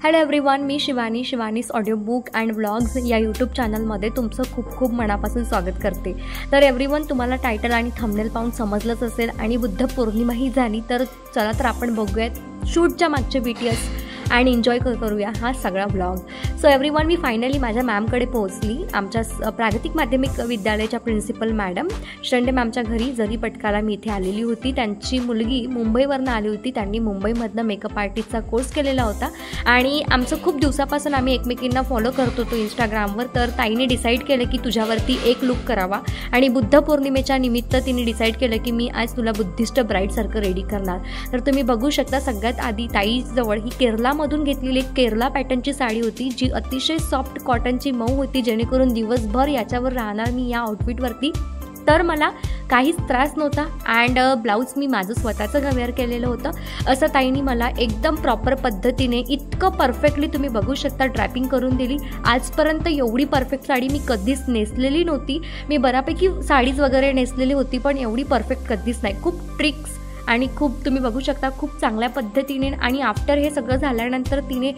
Hello everyone, मी Shivani's audio book and vlogs या YouTube चॅनलमध्ये तुमचं खूप खूप मनापासून स्वागत करते। तर एव्हरीवन, तुम्हाला टायटल आणि थंबनेल पाहून समजलंच असेल आणि बुद्ध पौर्णिमाही झाली, तर चला तर आपण बघूयात शूटच्या मागचे BTS आणि एन्जॉय करूया हा सगळा व्लॉग। सो एव्हरीवन, मी फायनली माझ्या मॅमकडे पोहोचली। आमच्या प्रागतिक माध्यमिक विद्यालयाच्या प्रिन्सिपल मॅडम शेंडे मॅमच्या घरी जरी पटकाला मी इथे आलेली होती। त्यांची मुलगी मुंबईवरून आली होती। त्यांनी मुंबईमधनं मेकअप आर्टिस्टचा कोर्स केलेला होता आणि आमचं खूप दिवसापासून आम्ही एकमेकींना फॉलो करत होतो इंस्टाग्रामवर। तर ताईने डिसाईड केलं की तुझ्यावरती एक लुक करावा आणि बुद्ध पौर्णिमेच्या निमित्त तिने डिसाईड केलं की मी आज तुला बुद्धिस्ट ब्राईडसारखं रेडी करणार। तर तुम्ही बघू शकता, सगळ्यात आधी ताईजवळ ही केरलामधून घेतलेली एक केरला पॅटर्नची साडी होती, जी अतिशय सॉफ्ट कॉटनची मऊ होती, जेणेकरून दिवसभर याच्यावर राहणार मी या आउटफिटवरती। तर मला काहीच त्रास नव्हता अँड ब्लाऊज मी माझं स्वतःचं वेअर केलेलं होतं। असं ताईंनी मला एकदम प्रॉपर पद्धतीने इतकं परफेक्टली तुम्ही बघू शकता ड्रॅपिंग करून दिली। आजपर्यंत एवढी परफेक्ट साडी मी कधीच नेसलेली नव्हती। मी बऱ्यापैकी साडीज वगैरे नेसलेली होती, पण एवढी परफेक्ट कधीच नाही। खूप ट्रिक्स आणि खूप तुम्ही बघू शकता खूप चांगल्या पद्धतीने। आणि आफ्टर हे सगळं झाल्यानंतर तिने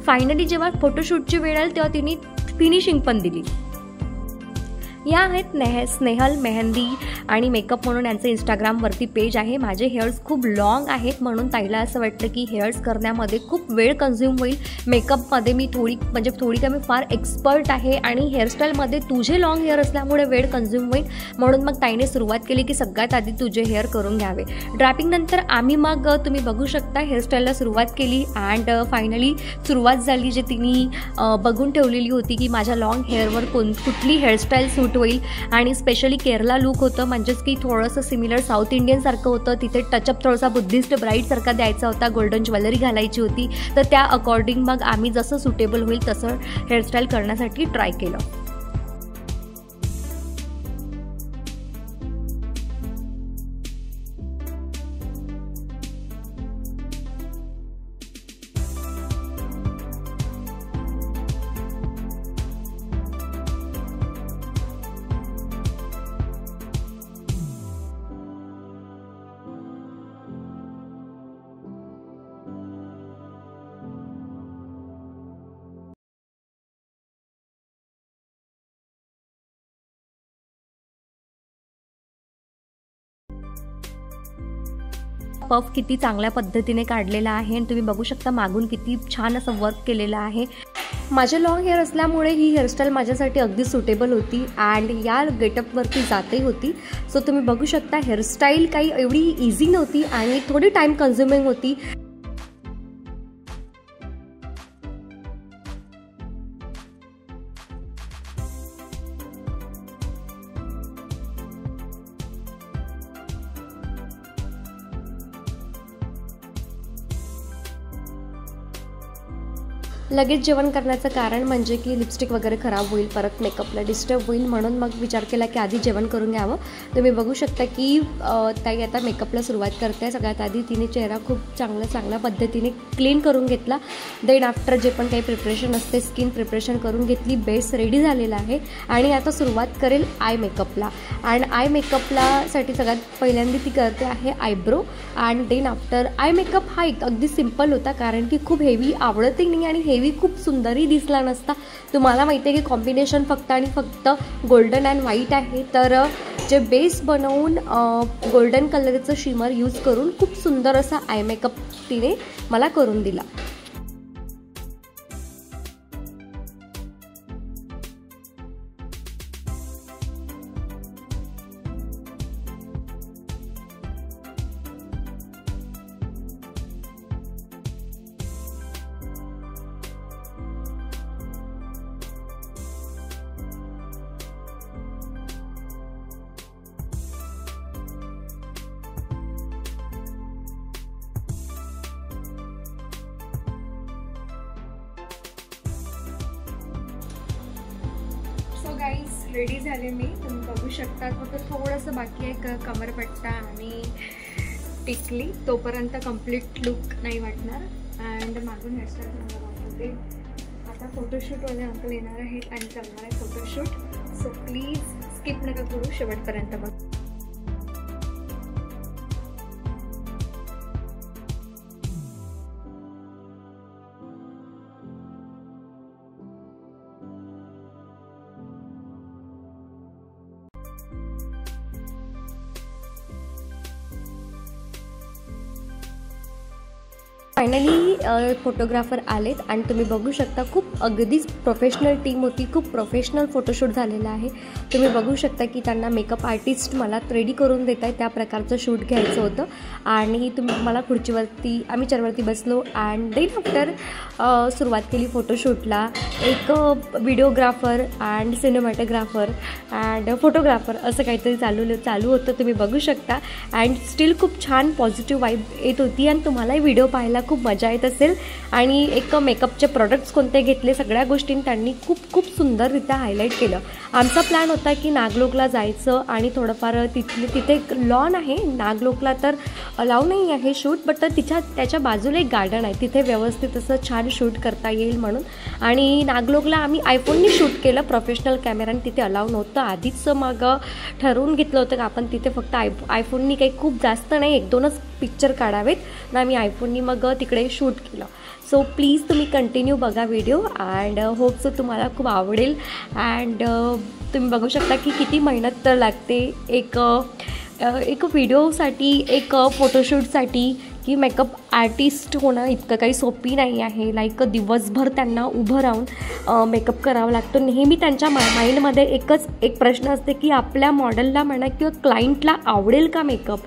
फायनली जेव्हा फोटोशूटची वेळ आली तेव्हा तिने फिनिशिंग पण दिली। या आहेत स्नेहल मेहंदी आणि मेकअप म्हणून यांचं इंस्टाग्रामवरती पेज आहे। माझे हेअर्स खूप लॉंग आहेत, म्हणून ताईला असं वाटतं की हेअर्स करण्यामध्ये खूप वेळ कन्झ्युम होईल। मेकअपमध्ये मी थोडी कमी फार एक्सपर्ट आहे आणि हेअरस्टाईलमध्ये तुझे लॉंग हेअर असल्यामुळे वेळ कन्झ्युम होईल, म्हणून मग ताईने सुरुवात केली की सगळ्यात आधी तुझे हेअर करून घ्यावे। ड्रॅपिंग नंतर आम्ही मग तुम्ही बघू शकता हेअरस्टाईलला सुरुवात केली अँड फायनली सुरुवात झाली, जे तिने बघून ठेवलेली होती की माझ्या लॉंग हेअरवर कुठली हेअरस्टाईल सूट होईल। आणि स्पेशली केरला लुक होतं, म्हणजेच की थोडंसं सिमिलर साऊथ इंडियन सारखं होतं। तिथे टचअप थोडासा बुद्धिस्ट ब्राईड सारखा द्यायचा होता, गोल्डन ज्वेलरी घालायची होती। तर त्या अकॉर्डिंग मग आम्ही जसं सुटेबल होईल तसं हेअरस्टाईल करण्यासाठी ट्राय केलं। पफ किती चांगल्या पद्धतीने काढलेला आहे आणि तुम्ही बघू शकता मागून किती छान असं वर्क केलेलं आहे। माझे लॉंग हेअर असल्यामुळे ही हेअरस्टाईल माझ्यासाठी अगदी सुटेबल होती अँड या गेटअपवरती जातही होती। सो तुम्ही बघू शकता हेअरस्टाईल काही एवढी इझी नव्हती आणि थोडी टाईम कन्झ्युमिंग होती। लगेच जेवण करण्याचं कारण म्हणजे की लिपस्टिक वगैरे खराब होईल, परत मेकअपला डिस्टर्ब होईल, म्हणून मग विचार केला की आधी जेवण करून घ्यावं। तुम्ही बघू शकता की ताई आता मेकअपला सुरुवात करते। सगळ्यात आधी तिने चेहरा खूप चांगल्या पद्धतीने क्लीन करून घेतला। देन आफ्टर जे पण काही प्रिपरेशन असते स्किन प्रिपरेशन करून घेतली, बेस रेडी झालेला आहे आणि आता सुरुवात करेल आय मेकअपला। अँड आय मेकअपला साठी सगळ्यात पहिल्यांदा ती करते आहे eyebrow and then after eye makeup हा एक अगदी सिम्पल होता, कारण की खूप हेवी आवडतही नाही आणि हेवी खूप सुंदरही दिसला नसता। तुम्हाला माहिती आहे की कॉम्बिनेशन फक्त गोल्डन अँड व्हाईट आहे, तर जे बेस बनवून गोल्डन कलरचं शिमर यूज करून खूप सुंदर असा आय मेकअप तिने मला करून दिला। गाईज रेडी झाले मी, तुम्ही बघू शकता। फक्त थोडंसं बाकी आहे कमरपट्टा आणि टिकली, तोपर्यंत कंप्लीट लुक नाही वाटणार। अँड मागून हेअरस्टाईल तुम्हाला दाखवते। आता फोटोशूटवाले अंकल येणार आहेत आणि करणार आहे फोटोशूट। सो प्लीज स्किप नका करू, शेवटपर्यंत बघा। फायनली फोटोग्राफर आलेत आणि तुम्ही बघू शकता खूप अगदीच प्रोफेशनल टीम होती, खूप प्रोफेशनल फोटोशूट झालेला आहे। तुम्ही बघू शकता की त्यांना मेकअप आर्टिस्ट मला रेडी करून देत आहे, त्या प्रकारचं शूट घ्यायचं होतं आणि तुम्ही मला खुर्चीवरती आम्ही चेअरवरती बसलो अँड देन आफ्टर सुरुवात केली फोटोशूटला। एक videographer and cinematographer and photographer असं काहीतरी चालू होतं, तुम्ही बघू शकता अँड स्टील खूप छान पॉझिटिव्ह वाईब येत होती आणि तुम्हालाही व्हिडिओ पाहायला खूप मजा येत असेल। आणि एक मेकअपचे प्रोडक्ट्स कोणते घेतले सगळ्या गोष्टींनी त्यांनी खूप सुंदररित्या हायलाईट केलं। आमचा प्लॅन होता की नागलोकला जायचं आणि थोडंफार तिथे एक लॉन आहे, नागलोकला तर अलाव नाही आहे शूट, बट त्याच्या बाजूला एक गार्डन आहे, तिथे व्यवस्थित असं छान शूट करता येईल म्हणून। आणि नागलोकला आम्ही आयफोननी शूट केलं, प्रोफेशनल कॅमेराने तिथे अलाव नव्हतं आधीच, मग ठरवून घेतलं होतं की आपण तिथे फक्त आयफोननी काही खूप जास्त नाही 1-2च पिक्चर काढावेत ना, आम्ही आयफोननी मग तिकडे शूट केलं। सो प्लीज तुम्ही कंटिन्यू बघा व्हिडिओ अँड होप सो तुम्हाला खूप आवडेल। अँड तुम्ही बघू शकता की किती मेहनत तर लागते एक व्हिडिओसाठी, एक फोटोशूटसाठी, की मेकअप आर्टिस्ट होणं इतकं काही सोपी नाही आहे। लाईक दिवसभर त्यांना उभं राहून मेकअप करावा लागतो। नेहमी त्यांच्या माइंडमध्ये एक प्रश्न असते की आपल्या मॉडेलला म्हणा किंवा क्लायंटला आवडेल का मेकअप।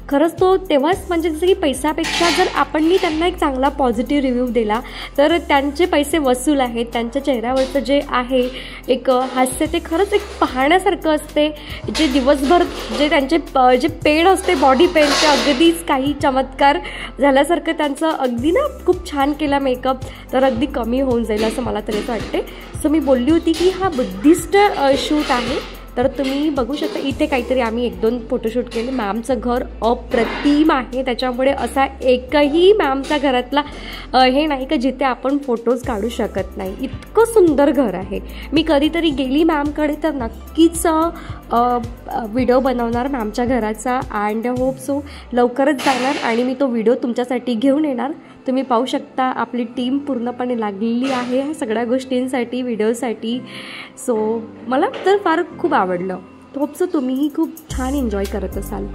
खरंच तो तेव्हाच म्हणजे जसं की पैशापेक्षा जर आपण त्यांना एक चांगला पॉझिटिव्ह रिव्ह्यू दिला तर त्यांचे पैसे वसूल आहेत। त्यांच्या चेहऱ्यावरचं जे आहे एक हास्य ते खरंच एक पाहण्यासारखं असते। जे दिवसभर जे त्यांचे जे पेन असते, बॉडी पेन, ते अगदीच काही चमत्कार झाल्यासारखं त्यांचं अगदी ना खूप छान केला मेकअप तर अगदी कमी होऊन जाईल असं मला तरी वाटते। सो मी बोलली होती की हा बुद्धिस्ट शूट आहे, तर तुम्ही बघू शकता इथे काहीतरी आम्ही 1-2 फोटोशूट केले। मॅमचं घर अप्रतिम आहे, त्याच्यामुळे असा एकही मॅमच्या घरातला हे नाही का जिथे आपण फोटोज काढू शकत नाही, इतकं सुंदर घर आहे। मी कधीतरी गेली मॅमकडे तर नक्कीच व्हिडिओ बनवणार मॅमच्या घराचा अँड होप सो लवकरच जाणार आणि मी तो व्हिडिओ तुमच्यासाठी घेऊन येणार। तुम्ही पाहू शकता आपली टीम पूर्णपणे लागलेली आहे ह्या सगळ्या गोष्टींसाठी, व्हिडिओसाठी। सो मला तर फार खूप आवडलं, होप सो तुम्हीही खूप छान एन्जॉय करत असाल।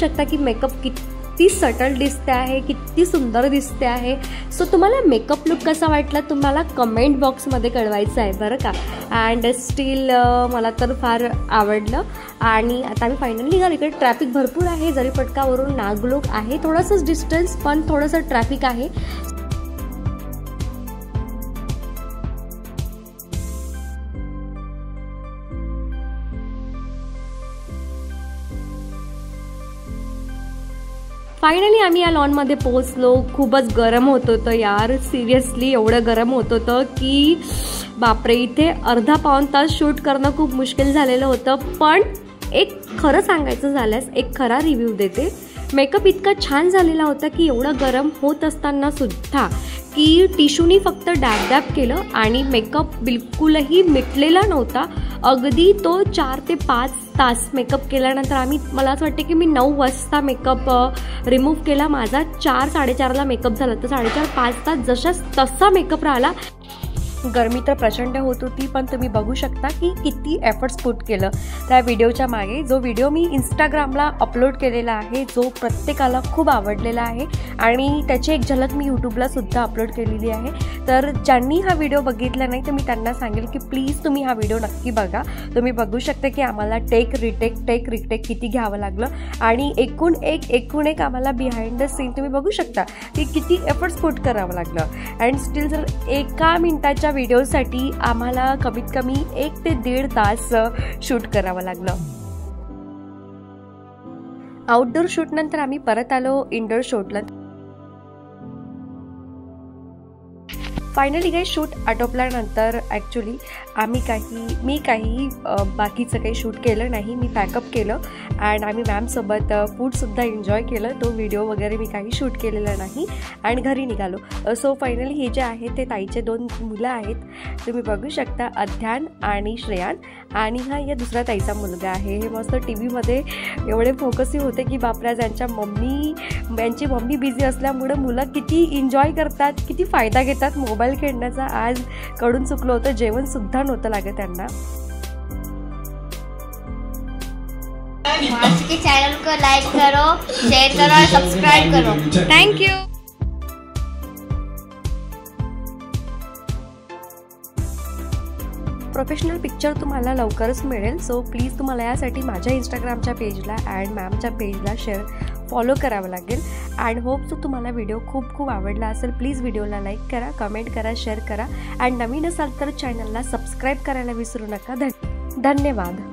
शकता की मेकअप किती सटल दिसते आहे, किती सुंदर दिसते आहे। सो तुम्हाला मेकअप लुक कसा वाटला तुम्हाला कमेंट बॉक्समध्ये कळवायचं आहे बरं का। अँड स्टील मला तर फार आवडलं आणि आता आम्ही फायनली निघालो। इकडे ट्रॅफिक भरपूर आहे, जरीपटकावरून नागलोक आहे, थोडंसंच डिस्टन्स पण थोडंसं ट्रॅफिक आहे। फायनली आम्ही या लॉनमध्ये पोहोचलो। खूपच गरम होत होतं यार, सिरियसली एवढं गरम होत होतं की बापरे, इथे अर्धा पाऊण तास शूट करणं खूप मुश्किल झालेलं होतं। पण एक खरं सांगायचं झाल्यास एक खरा रिव्ह्यू देते, मेकअप इतका छान झालेला होता की एवढं गरम होत असताना सुद्धा की टिश्यूनी फक्त डॅब केलं आणि मेकअप बिलकुलही मिटलेला नव्हता। अगदी तो 4 ते 5 तास मेकअप केल्यानंतर मला असं वाटतं की मी 9 वाजता मेकअप रिमूव्ह केला माझा, 4-4:30ला मेकअप झाला, तर 4.5 तास जशाच तसा मेकअप राहिला। गरमी तर प्रचंड होत होती, पण तुम्ही बघू शकता की किती एफर्ट्स पुट केलं त्या व्हिडिओच्या मागे। जो व्हिडिओ मी इंस्टाग्रामला अपलोड केलेला आहे, जो प्रत्येकाला खूप आवडलेला आहे आणि त्याची एक झलक मी यूट्यूबला सुद्धा अपलोड केलेली आहे। तर ज्यांनी हा व्हिडिओ बघितला नाही तर मी त्यांना सांगेल की प्लीज तुम्ही हा व्हिडिओ नक्की बघा। तुम्ही बघू शकता की आम्हाला टेक रिटेक किती घ्यावं लागलं आणि एकूण एक आम्हाला बिहाइंड द सीन तुम्ही बघू शकता की किती एफर्ट्स पुट करावं लागलं। अँड स्टील जर एका मिनिटाच्या व्हिडिओसाठी आम्हाला कमीत कमी 1 ते 1.5 तास शूट करावं लागलं। आउटडोर शूट नंतर आम्ही परत आलो इनडोर शूटला। फायनली काही शूट आटोपल्यानंतर ॲक्च्युली मी काही बाकीचं काही शूट केलं नाही. मी पॅकअप केलं अँड आम्ही मॅमसोबत फूडसुद्धा एन्जॉय केलं. तो व्हिडिओ वगैरे मी काही शूट केलेला नाही आणि घरी निघालो. सो फायनली हे जे आहे ते ताईचे 2 मुलं आहेत, तुम्ही बघू शकता, अध्यान आणि श्रेयान. आणि हा या दुसऱ्या ताईचा मुलगा आहे. हे मस्त टी व्हीमध्ये एवढे फोकसही होते की बापरा, यांची मम्मी बिझी असल्यामुळे मुलं किती एन्जॉय करतात, किती फायदा घेतात मोबाईल खेळण्याचा. आज कडून चुकलं होतं, जेवणसुद्धा नव्हतं लागत त्यांना. आज के चैनल को लाइक करो, शेयर करो और सब्सक्राइब करो. Thank you. प्रोफेशनल पिक्चर तुम्हाला लवकरच मिळेल. सो प्लीज तुम्हाला यासाठी माझ्या इंस्टाग्रामच्या पेजला अँड मॅमच्या पेजला फॉलो करावं लागेल. अँड होप सो तुम्हाला व्हिडिओ खूप आवडला असेल. प्लीज व्हिडिओला लाईक करा, कमेंट करा, शेअर करा अँड नवीन असाल तर चॅनलला सबस्क्राईब करायला विसरू नका. धन्यवाद.